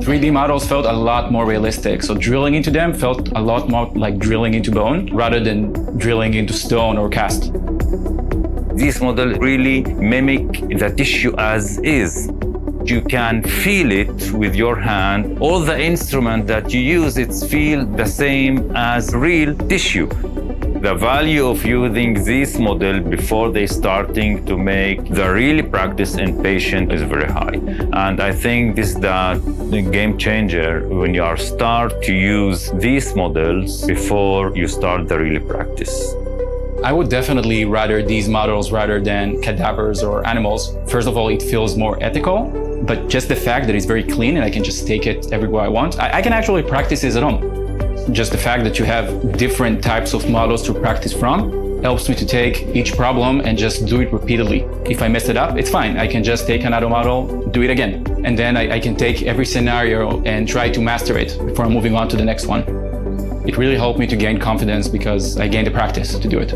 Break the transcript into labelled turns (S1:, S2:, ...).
S1: 3D models felt a lot more realistic, so drilling into them felt a lot more like drilling into bone rather than drilling into stone or cast.
S2: This model really mimic the tissue as is. You can feel it with your hand. All the instruments that you use, it's feel the same as real tissue. The value of using this model before they starting to make the real practice in patient is very high. And I think this is the game changer when you are start to use these models before you start the real practice.
S1: I would definitely rather these models rather than cadavers or animals. First of all, it feels more ethical, but just the fact that it's very clean and I can just take it everywhere I want. I can actually practice this at home. Just the fact that you have different types of models to practice from helps me to take each problem and just do it repeatedly. If I mess it up, it's fine. I can just take another model, do it again. And then I can take every scenario and try to master it before moving on to the next one. It really helped me to gain confidence because I gained the practice to do it.